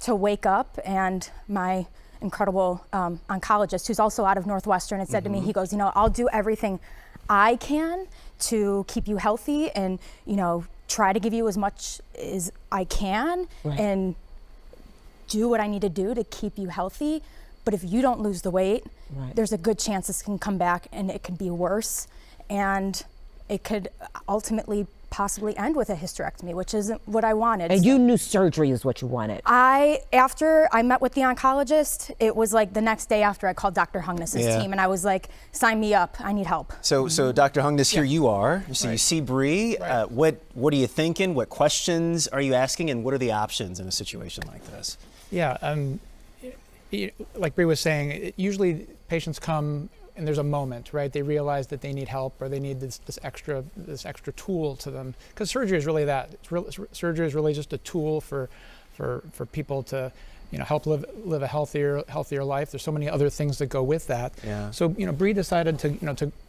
Speaker 20: wake up, and my incredible oncologist, who's also out of Northwestern, had said to me, he goes, you know, I'll do everything I can to keep you healthy and, you know, try to give you as much as I can and do what I need to do to keep you healthy. But if you don't lose the weight, there's a good chance this can come back and it could be worse. And it could ultimately possibly end with a hysterectomy, which isn't what I wanted.
Speaker 1: And you knew surgery is what you wanted.
Speaker 20: After I met with the oncologist, it was like the next day after I called Dr. Hungness's team and I was like, sign me up, I need help.
Speaker 2: So Dr. Hungness, here you are. So you see Bree. What are you thinking? What questions are you asking? And what are the options in a situation like this?
Speaker 21: Yeah, like Bree was saying, usually patients come and there's a moment, right? They realize that they need help or they need this extra tool to them. Because surgery is really that. Surgery is really just a tool for people to, you know, help live a healthier life. There's so many other things that go with that. Yeah. So, you know, Bree decided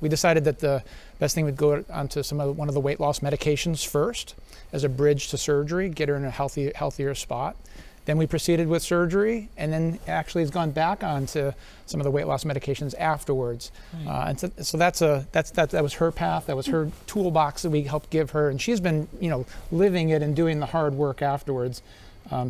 Speaker 21: we decided that the best thing would go onto one of the weight loss medications first as a bridge to surgery, get her in a healthier spot. Then we proceeded with surgery, and then actually has gone back onto some of the weight loss medications afterwards. And so that was her path. That was her toolbox that we helped give her, and she's been, you know, living it and doing the hard work afterwards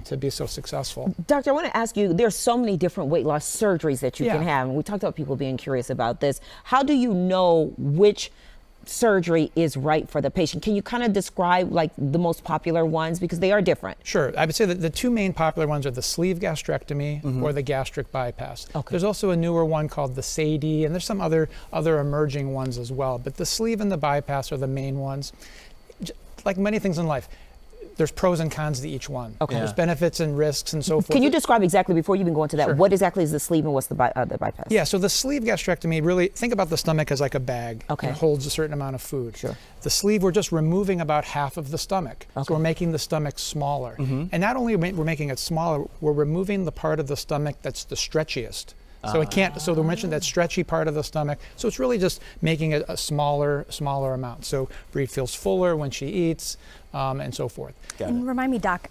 Speaker 21: to be so successful.
Speaker 1: Doctor, I want to ask you, there's so many different weight loss surgeries that you can have, and we talked about people being curious about this. How do you know which surgery is right for the patient? Can you kind of describe like the most popular ones, because they are different?
Speaker 21: Sure. I would say that the two main popular ones are the sleeve gastrectomy or the gastric bypass. Okay. There's also a newer one called the SADI, and there's some other emerging ones as well. But the sleeve and the bypass are the main ones. Like many things in life, there's pros and cons to each one. Okay. There's benefits and risks and so forth.
Speaker 1: Can you describe exactly, before you even go into that, what exactly is the sleeve and what's the bypass?
Speaker 21: Yeah, so the sleeve gastrectomy, really think about the stomach as like a bag. Okay. It holds a certain amount of food. Sure. The sleeve, we're just removing about half of the stomach. Okay. So we're making the stomach smaller. And not only we're making it smaller, we're removing the part of the stomach that's the stretchiest. So it can't. So they mentioned that stretchy part of the stomach. So it's really just making it a smaller amount. So Bree feels fuller when she eats, and so forth.
Speaker 20: And remind me, Doc,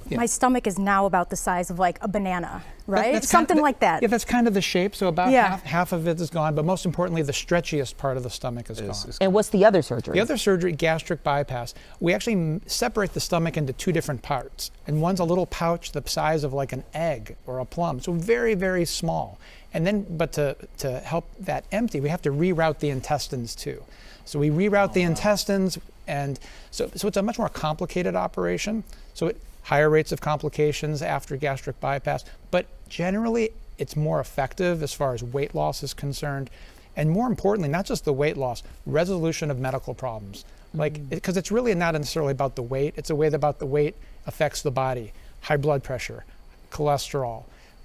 Speaker 20: my stomach is now about the size of like a banana, right? Something like that.
Speaker 21: Yeah, that's kind of the shape. So about half of it is gone, but most importantly, the stretchiest part of the stomach is gone.
Speaker 1: And what's the other surgery?
Speaker 21: The other surgery, gastric bypass. We actually separate the stomach into two different parts, and one's a little pouch the size of like an egg or a plum, so very, very small. And then, but to help that empty, we have to reroute the intestines too. So we reroute the intestines, and so it's a much more complicated operation. So higher rates of complications after gastric bypass, but generally it's more effective as far as weight loss is concerned. And more importantly, not just the weight loss, resolution of medical problems. Like, because it's really not necessarily about the weight, it's a way about the weight affects the body. High blood pressure, cholesterol,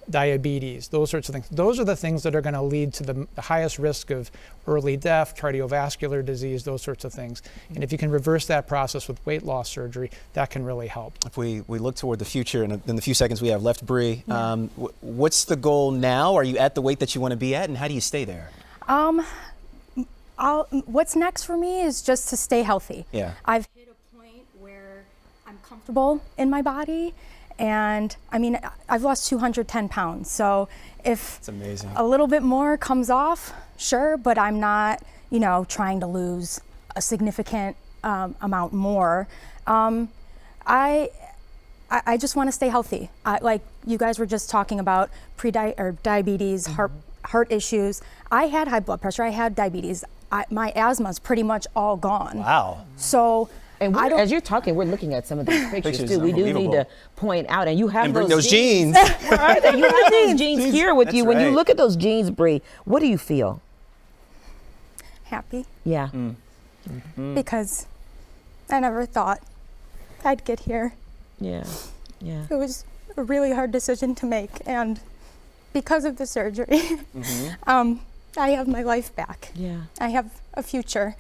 Speaker 21: diabetes, those sorts of things. Those are the things that are going to lead to the highest risk of early death, cardiovascular disease, those sorts of things. And if you can reverse that process with weight loss surgery, that can really help.
Speaker 2: If we look toward the future, and in the few seconds we have left, Bree, what's the goal now? Are you at the weight that you want to be at, and how do you stay there?
Speaker 20: What's next for me is just to stay healthy.
Speaker 2: Yeah.
Speaker 20: I've hit a point where I'm comfortable in my body, And I mean, I've lost 210 pounds. So if
Speaker 2: It's amazing.
Speaker 20: a little bit more comes off, sure, but I'm not, you know, trying to lose a significant amount more. I just want to stay healthy. Like you guys were just talking about diabetes, heart issues. I had high blood pressure. I had diabetes. My asthma's pretty much all gone.
Speaker 2: Wow.
Speaker 20: So,
Speaker 1: and as you're talking, we're looking at some of these pictures too. We do need to point out, and you have
Speaker 2: and bring those jeans.
Speaker 1: Right, and you have those jeans here with you.
Speaker 2: That's
Speaker 1: When you
Speaker 2: right.
Speaker 1: look at those jeans, Bree, what do you feel?
Speaker 20: happy.
Speaker 1: Yeah.
Speaker 20: Because I never thought I'd get here.
Speaker 1: Yeah. Yeah.
Speaker 20: It was a really hard decision to make, and because of the surgery, I have my life back.
Speaker 1: Yeah.
Speaker 20: I have a future.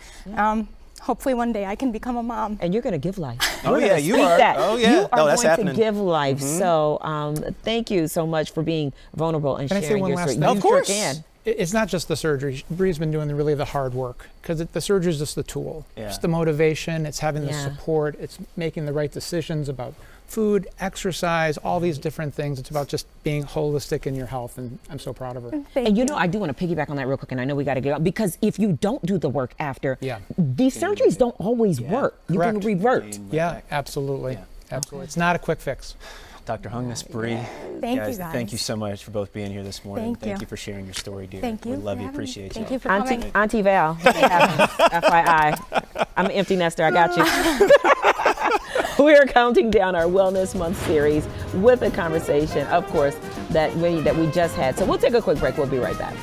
Speaker 20: Hopefully one day I can become a mom.
Speaker 1: And you're going to give life.
Speaker 2: Oh,
Speaker 1: We're
Speaker 2: yeah,
Speaker 1: gonna
Speaker 2: you
Speaker 1: speak
Speaker 2: are.
Speaker 1: that.
Speaker 2: Oh, yeah.
Speaker 1: You are
Speaker 2: No, that's
Speaker 1: going
Speaker 2: happening.
Speaker 1: to give life. So thank you so much for being vulnerable and
Speaker 21: Can I say
Speaker 1: sharing
Speaker 21: one
Speaker 1: your
Speaker 21: last
Speaker 1: story.
Speaker 21: thing?
Speaker 1: You sure can.
Speaker 21: It's not just the surgery. Bree's been doing really the hard work, because the surgery is just the tool.
Speaker 2: Yeah.
Speaker 21: It's the motivation, it's having the
Speaker 1: Yeah.
Speaker 21: support, it's making the right decisions about food, exercise, all these different things. It's about just being holistic in your health, and I'm so proud of her.
Speaker 1: And you know, I do want to piggyback on that real quick, and I know we got to get on, because if you don't do the work after, these surgeries don't always work. You can
Speaker 21: Correct.
Speaker 1: revert.
Speaker 21: Yeah, absolutely. Absolutely. It's not a quick fix.
Speaker 2: Dr. Hung, Miss Bree.
Speaker 20: Thank you, guys.
Speaker 2: Thank you so much for both being here this morning.
Speaker 20: Thank you.
Speaker 2: for sharing your story, dear.
Speaker 20: Thank you
Speaker 2: We love
Speaker 20: for
Speaker 2: you,
Speaker 20: having me.
Speaker 2: appreciate you.
Speaker 20: Thank you for coming.
Speaker 1: Auntie Val, FYI, I'm an empty nester. I got you. We're counting down our Wellness Month series with a conversation, of course, that we just had. So we'll take a quick break. We'll be right back.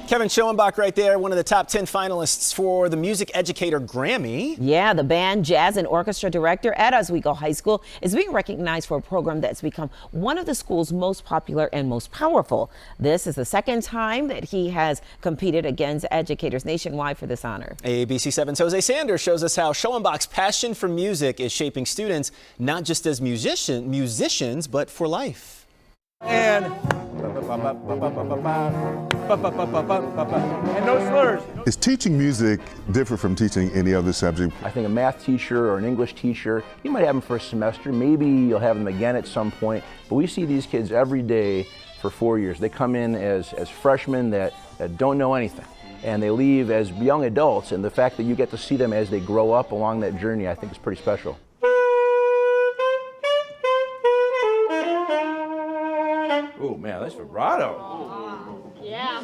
Speaker 2: Kevin Schoenbach right there, one of the top 10 finalists for the Music Educator Grammy.
Speaker 1: Yeah, the band, jazz, and orchestra director at Oswego High School is being recognized for a program that's become one of the school's most popular and most powerful. This is the second time that he has competed against educators nationwide for this honor.
Speaker 2: ABC7's Jose Sanders shows us how Schoenbach's passion for music is shaping students, not just as musicians, but for life.
Speaker 6: And no slurs.
Speaker 22: Is teaching music different from teaching any other subject?
Speaker 23: I think a math teacher or an English teacher, you might have them for a semester, maybe you'll have them again at some point, but we see these kids every day for 4 years. They come in as freshmen that don't know anything, and they leave as young adults, and the fact that you get to see them as they grow up along that journey, I think is pretty special.
Speaker 6: Oh man, that's vibrato.
Speaker 23: Yeah.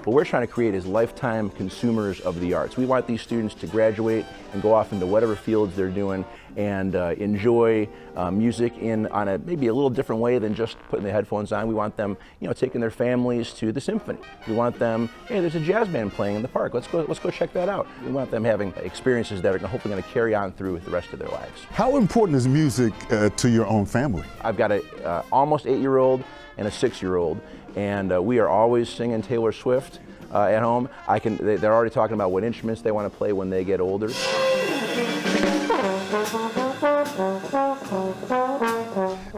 Speaker 23: What we're trying to create is lifetime consumers of the arts. We want these students to graduate and go off into whatever fields they're doing and enjoy music on a maybe a little different way than just putting the headphones on. We want them, taking their families to the symphony. We want them, hey, there's a jazz band playing in the park. Let's go check that out. We want them having experiences that are hopefully going to carry on through the rest of their lives.
Speaker 22: How important is music to your own family?
Speaker 23: I've got a almost 8-year-old and a 6-year-old, and we are always singing Taylor Swift. at home. They're already talking about what instruments they want to play when they get older.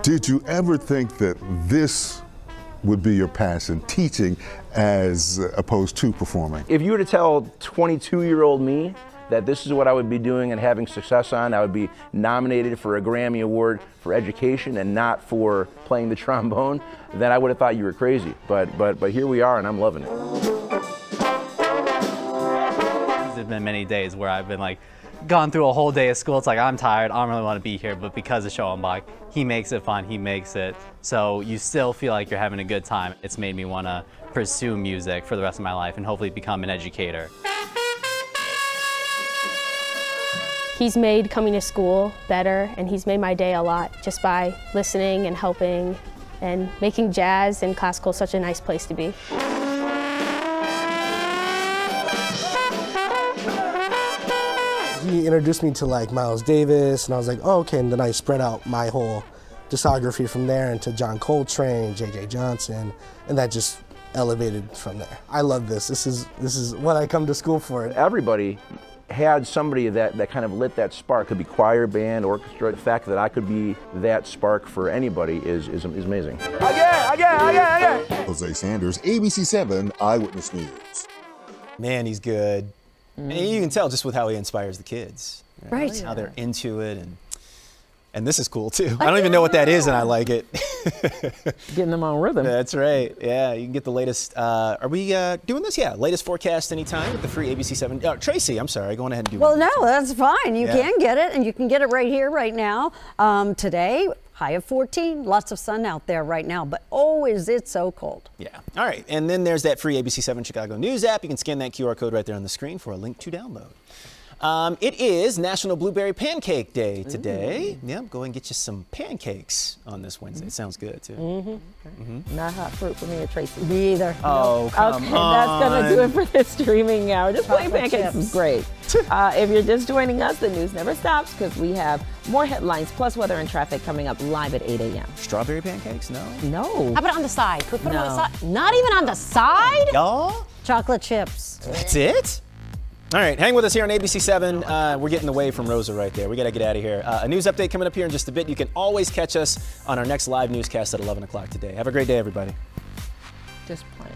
Speaker 22: Did you ever think that this would be your passion, teaching as opposed to performing?
Speaker 23: If you were to tell 22-year-old me that this is what I would be doing and having success on, I would be nominated for a Grammy Award for education and not for playing the trombone, then I would have thought you were crazy. But here we are, and I'm loving it.
Speaker 5: There's been many days where I've been like, gone through a whole day of school. It's like, I'm tired, I don't really want to be here, but because of Schoenbach, he makes it fun, he makes it so you still feel like you're having a good time. It's made me want to pursue music for the rest of my life and hopefully become an educator.
Speaker 7: He's made coming to school better, and he's made my day a lot just by listening and helping and making jazz and classical such a nice place to be.
Speaker 8: He introduced me to like Miles Davis, and I was like, oh, okay, and then I spread out my whole discography from there into John Coltrane, J.J. Johnson, and that just elevated from there. I love this. This is what I come to school for.
Speaker 23: Everybody had somebody that kind of lit that spark. Could be choir, band, orchestra. The fact that I could be that spark for anybody is amazing. Again.
Speaker 22: Jose Sanders, ABC7 Eyewitness News.
Speaker 2: Man, he's good. And you can tell just with how he inspires the kids.
Speaker 3: Right.
Speaker 2: How they're into it, and this is cool too. I don't even know what that is, and I like it.
Speaker 1: Getting them on rhythm.
Speaker 2: That's right. Yeah, you can get the latest. Are we doing this? Yeah, latest forecast anytime with the free ABC7. Tracy, I'm sorry, go on ahead and do it.
Speaker 3: Well, no, that's fine. You
Speaker 2: Yeah.
Speaker 3: can get it, and you can get it right here, right now. Today, high of 14, lots of sun out there right now, but it's so cold.
Speaker 2: Yeah. All right, and then there's that free ABC7 Chicago News app. You can scan that QR code right there on the screen for a link to download. It is National Blueberry Pancake Day today. Yeah, go and get you some pancakes on this Wednesday. It sounds good too.
Speaker 1: Not hot fruit for me or Tracy.
Speaker 3: Me either.
Speaker 2: Oh, come
Speaker 1: okay,
Speaker 2: on.
Speaker 1: that's going to do it for this streaming hour. Just plain
Speaker 3: Chocolate
Speaker 1: pancakes is
Speaker 3: chips.
Speaker 1: great. If you're just joining us, the news never stops because we have more headlines plus weather and traffic coming up live at 8 a.m.
Speaker 2: Strawberry pancakes? No.
Speaker 1: No.
Speaker 4: How about on the side? Could we put them on the
Speaker 1: No.
Speaker 4: side? Not even on the side?
Speaker 2: Y'all?
Speaker 3: Chocolate chips.
Speaker 2: That's it? All right, hang with us here on ABC7. We're getting away from Rosa right there. We got to get out of here. A news update coming up here in just a bit. You can always catch us on our next live newscast at 11 o'clock today. Have a great day, everybody.
Speaker 1: Just plain.